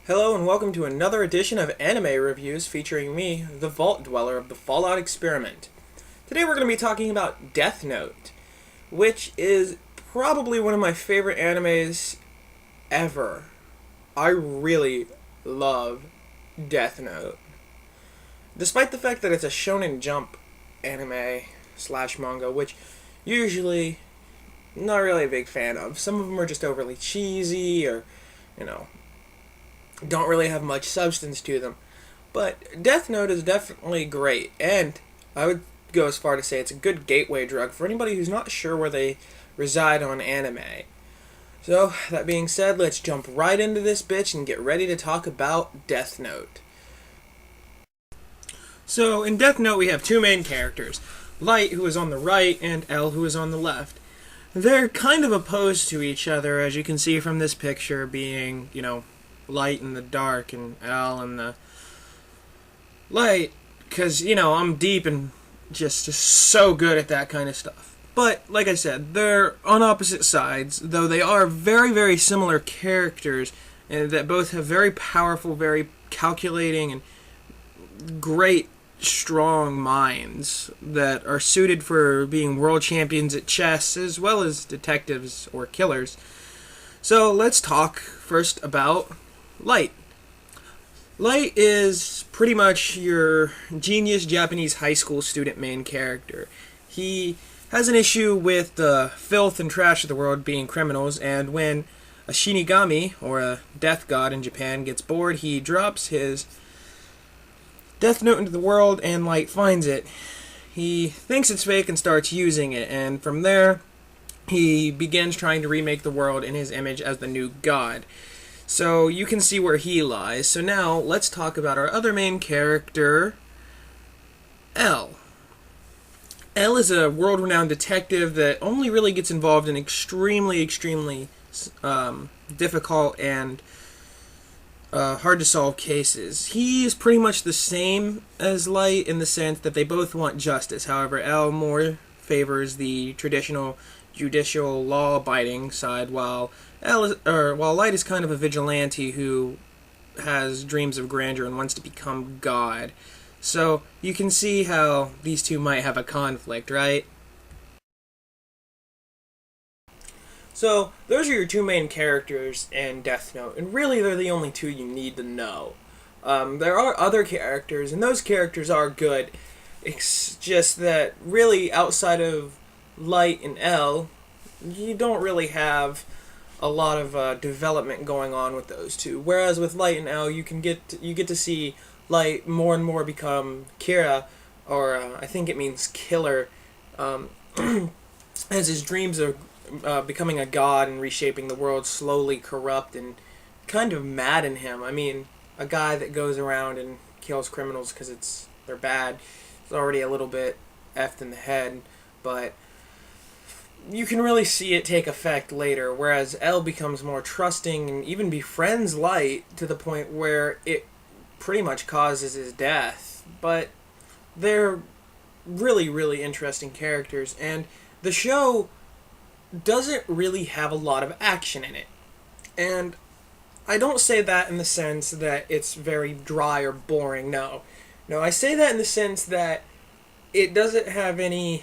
Hello and welcome to another edition of Anime Reviews featuring me, the Vault Dweller of the Fallout Experiment. Today we're going to be talking about Death Note, which is probably one of my favorite animes ever. I really love Death Note. Despite the fact that it's a Shonen Jump anime slash manga, which usually not really a big fan of. Some of them are just overly cheesy or, don't really have much substance to them. But Death Note is definitely great, and I would go as far to say it's a good gateway drug for anybody who's not sure where they reside on anime. So, that being said, let's jump right into this bitch and get ready to talk about Death Note. So, in Death Note we have two main characters, Light, who is on the right, and L, who is on the left. They're kind of opposed to each other, as you can see from this picture, being, Light in the dark and Al in the light, because, I'm deep and just so good at that kind of stuff. But, like I said, they're on opposite sides, though they are very, very similar characters, and that both have very powerful, very calculating, and great, strong minds that are suited for being world champions at chess, as well as detectives or killers. So, let's talk first about Light. Light is pretty much your genius Japanese high school student main character. He has an issue with the filth and trash of the world being criminals, and when a Shinigami, or a death god in Japan, gets bored, he drops his Death Note into the world, and Light finds it. He thinks it's fake and starts using it, and from there, he begins trying to remake the world in his image as the new god. So you can see where he lies. So now let's talk about our other main character, L. L is a world-renowned detective that only really gets involved in extremely difficult and hard-to-solve cases. He is pretty much the same as Light in the sense that they both want justice. However, L more favors the traditional judicial law-abiding side, while Light is kind of a vigilante who has dreams of grandeur and wants to become God. So you can see how these two might have a conflict, right? So those are your two main characters in Death Note, and really they're the only two you need to know. There are other characters, and those characters are good. It's just that really outside of Light and L, you don't really have a lot of development going on with those two. Whereas with Light and L, you get to see Light more and more become Kira, or I think it means killer, as his dreams of becoming a god and reshaping the world slowly corrupt and kind of madden him. I mean, a guy that goes around and kills criminals because they're bad is already a little bit effed in the head, but you can really see it take effect later, whereas L becomes more trusting and even befriends Light to the point where it pretty much causes his death. But they're really, really interesting characters, and the show doesn't really have a lot of action in it. And I don't say that in the sense that it's very dry or boring, no. No, I say that in the sense that it doesn't have any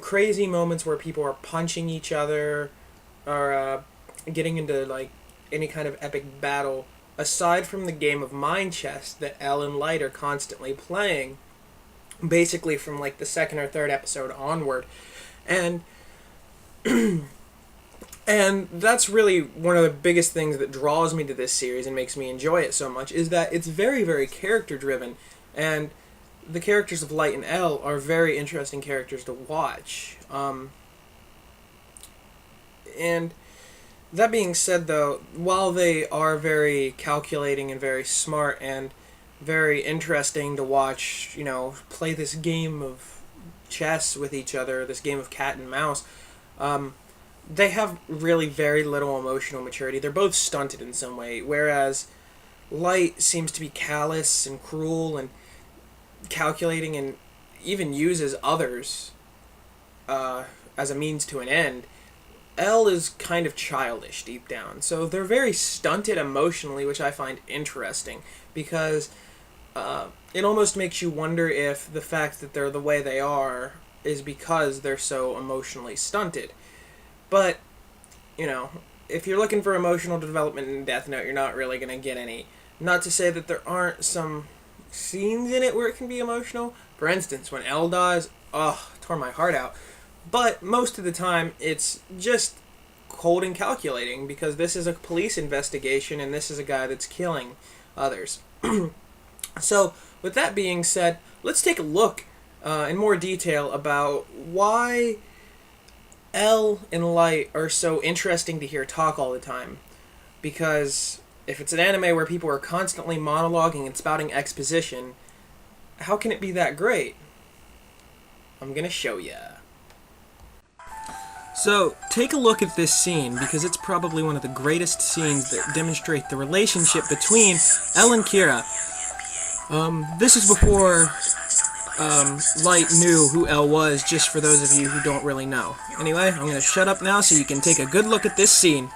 crazy moments where people are punching each other or getting into any kind of epic battle, aside from the game of mind chess that L and Light are constantly playing, basically from the second or third episode onward. And and that's really one of the biggest things that draws me to this series and makes me enjoy it so much, is that it's very, very character driven, and the characters of Light and L are very interesting characters to watch. And that being said, though, while they are very calculating and very smart and very interesting to watch, play this game of chess with each other, this game of cat and mouse, they have really very little emotional maturity. They're both stunted in some way, whereas Light seems to be callous and cruel and calculating and even uses others as a means to an end, L is kind of childish deep down. So they're very stunted emotionally, which I find interesting because it almost makes you wonder if the fact that they're the way they are is because they're so emotionally stunted. But, you know, if you're looking for emotional development in Death Note, you're not really going to get any. Not to say that there aren't some scenes in it where it can be emotional. For instance, when L dies, tore my heart out. But most of the time, it's just cold and calculating because this is a police investigation and this is a guy that's killing others. So, with that being said, let's take a look in more detail about why L and Light are so interesting to hear talk all the time. Because if it's an anime where people are constantly monologuing and spouting exposition, how can it be that great? I'm gonna show ya. So, take a look at this scene, because it's probably one of the greatest scenes that demonstrate the relationship between L and Kira. This is before Light knew who L was, just for those of you who don't really know. Anyway, I'm going to shut up now so you can take a good look at this scene.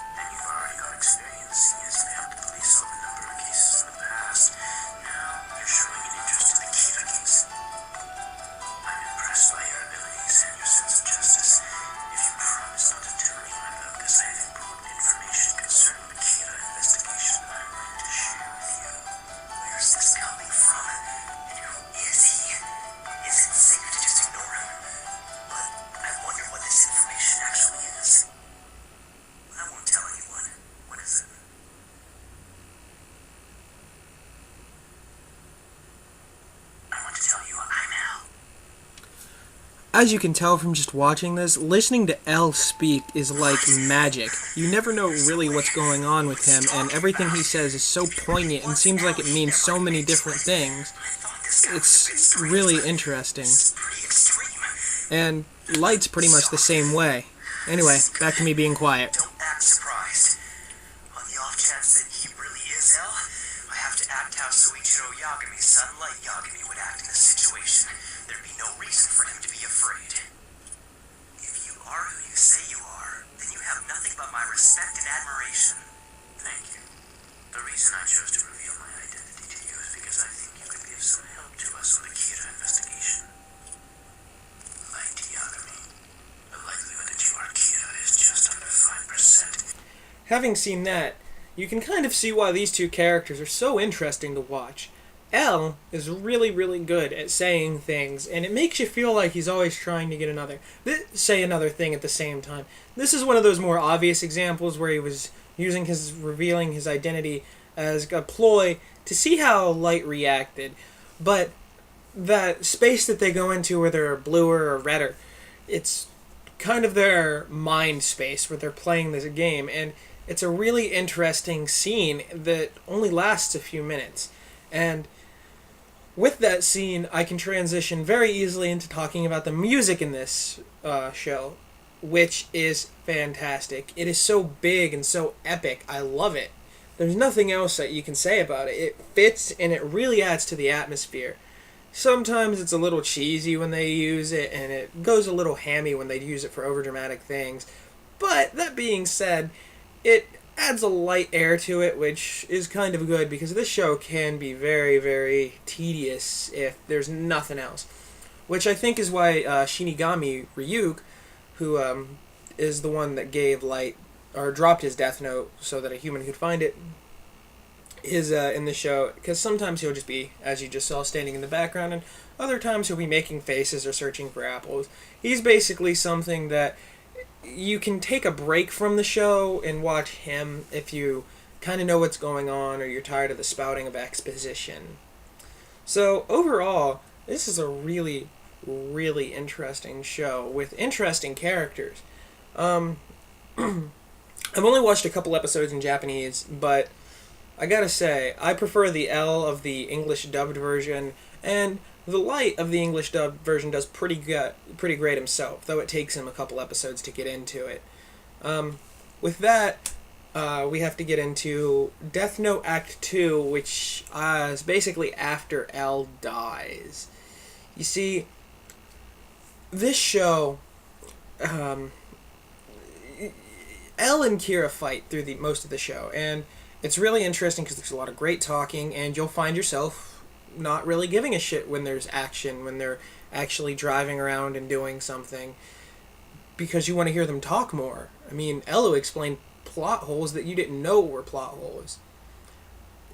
As you can tell from just watching this, listening to L speak is like magic. You never know really what's going on with him, and everything he says is so poignant and seems like it means so many different things. It's really interesting. And Light's pretty much the same way. Anyway, back to me being quiet. Don't act surprised. On the off chance that he really is L, I have to act how Soichiro Yagami's son Light Yagami would act in this situation. There'd be no reason for him to be afraid. If you are who you say you are, then you have nothing but my respect and admiration. Thank you. The reason I chose to reveal my identity to you is because I think you could be of some help to us with the Kira investigation. Light Yagami, the likelihood that you are Kira is just under 5%. Having seen that, you can kind of see why these two characters are so interesting to watch. L is really, really good at saying things, and it makes you feel like he's always trying to get say another thing at the same time. This is one of those more obvious examples where he was revealing his identity as a ploy to see how Light reacted. But that space that they go into where they're bluer or redder, it's kind of their mind space where they're playing this game, and it's a really interesting scene that only lasts a few minutes. And with that scene, I can transition very easily into talking about the music in this show, which is fantastic. It is so big and so epic. I love it. There's nothing else that you can say about it. It fits and it really adds to the atmosphere. Sometimes it's a little cheesy when they use it, and it goes a little hammy when they use it for overdramatic things. But that being said, it adds a light air to it, which is kind of good because this show can be very, very tedious if there's nothing else. Which I think is why Shinigami Ryuk, who is the one that gave Light, or dropped his Death Note so that a human could find it, is in the show, because sometimes he'll just be, as you just saw, standing in the background, and other times he'll be making faces or searching for apples. He's basically something that you can take a break from the show and watch him if you kind of know what's going on or you're tired of the spouting of exposition. So overall, this is a really, really interesting show with interesting characters. I've only watched a couple episodes in Japanese, but I gotta say, I prefer the L of the English dubbed version, and the Light of the English dubbed version does pretty great himself, though it takes him a couple episodes to get into it. With that, we have to get into Death Note Act 2, which is basically after L dies. You see, this show, Elle and Kira fight through the most of the show, and it's really interesting because there's a lot of great talking, and you'll find yourself not really giving a shit when there's action, when they're actually driving around and doing something, because you want to hear them talk more. I mean, Elo explained plot holes that you didn't know were plot holes.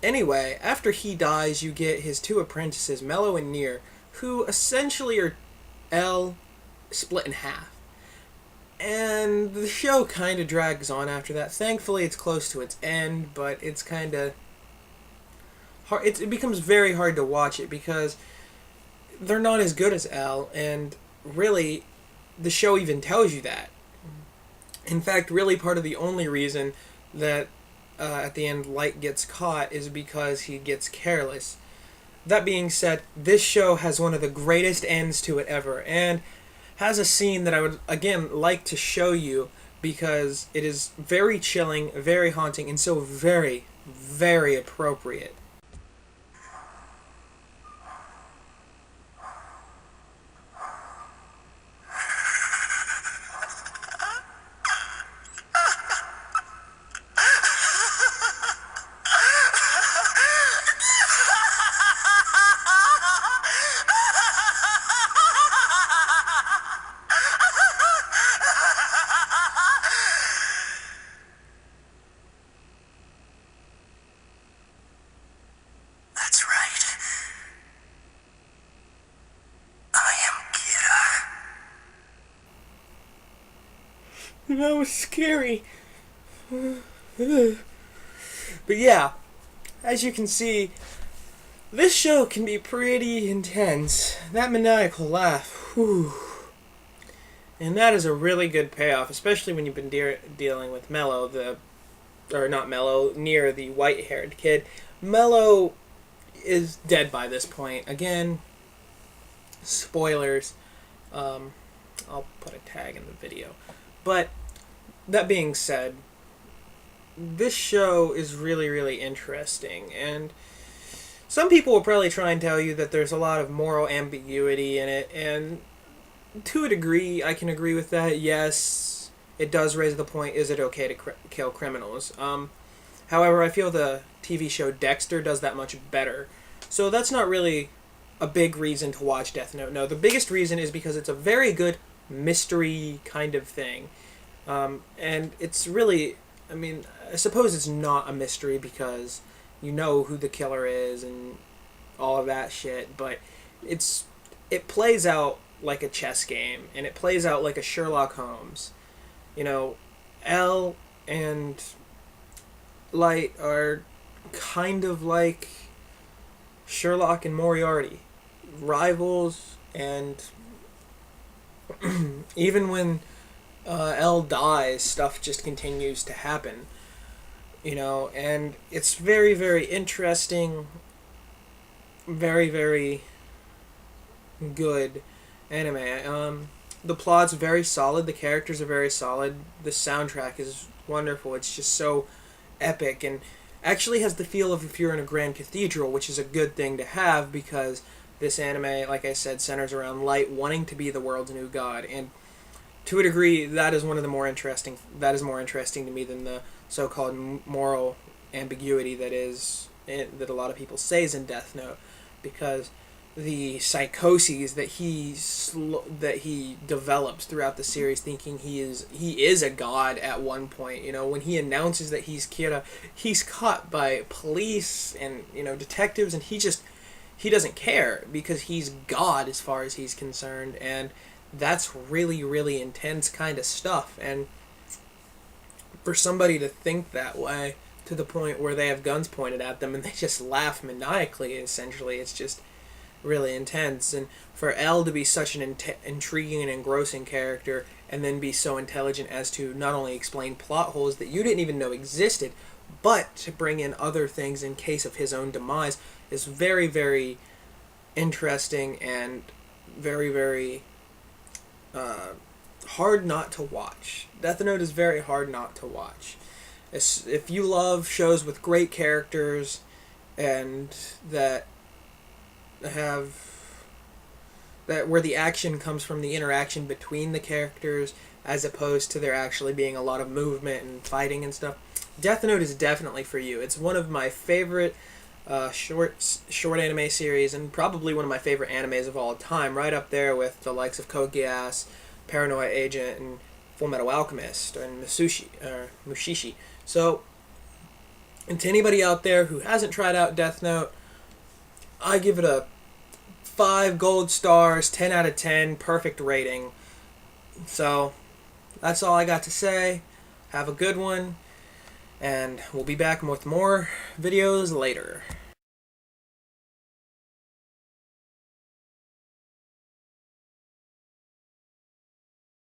Anyway, after he dies, you get his two apprentices, Mello and Nier, who essentially are L split in half. And the show kind of drags on after that. Thankfully, it's close to its end, but it's kind of hard. It becomes very hard to watch it because they're not as good as L, and really, the show even tells you that. In fact, really part of the only reason that at the end Light gets caught is because he gets careless. That being said, this show has one of the greatest ends to it ever, and has a scene that I would, again, like to show you because it is very chilling, very haunting, and so very, very appropriate. That's right. I am Kira. That was scary. But yeah, as you can see, this show can be pretty intense. That maniacal laugh, whew. And that is a really good payoff, especially when you've been dealing with Mello, or not Mello, Nier, the white-haired kid. Mello is dead by this point. Again, spoilers. I'll put a tag in the video. But that being said, this show is really, really interesting, and some people will probably try and tell you that there's a lot of moral ambiguity in it, and to a degree, I can agree with that. Yes, it does raise the point, is it okay to kill criminals? However, I feel the TV show Dexter does that much better. So that's not really a big reason to watch Death Note. No, the biggest reason is because it's a very good mystery kind of thing. And it's really, I mean, I suppose it's not a mystery because you know who the killer is and all of that shit, but it plays out like a chess game, and it plays out like a Sherlock Holmes. You know, L and Light are kind of like Sherlock and Moriarty, rivals, and even when L dies, stuff just continues to happen. You know, and it's very, very interesting, very, very good anime. The plot's very solid, the characters are very solid, the soundtrack is wonderful, it's just so epic, and actually has the feel of if you're in a grand cathedral, which is a good thing to have because this anime, like I said, centers around Light wanting to be the world's new god, and to a degree, that is more interesting to me than the so-called moral ambiguity that a lot of people say is in Death Note, because the psychoses that he develops throughout the series, thinking he is a god at one point. You know, when he announces that he's Kira, he's caught by police and detectives, and he doesn't care because he's God as far as he's concerned, and that's really, really intense kind of stuff. And for somebody to think that way to the point where they have guns pointed at them and they just laugh maniacally, essentially, it's just really intense. And for L to be such an intriguing and engrossing character, and then be so intelligent as to not only explain plot holes that you didn't even know existed, but to bring in other things in case of his own demise, is very, very interesting and very, very hard not to watch. Death Note is very hard not to watch. If you love shows with great characters and that have that where the action comes from the interaction between the characters as opposed to there actually being a lot of movement and fighting and stuff. Death Note is definitely for you. It's one of my favorite short anime series, and probably one of my favorite animes of all time, right up there with the likes of Code Geass, Paranoia Agent, and Full Metal Alchemist, and Mushishi. So, and to anybody out there who hasn't tried out Death Note, I give it a 5 gold stars, 10 out of 10, perfect rating. So, that's all I got to say. Have a good one, and we'll be back with more videos later.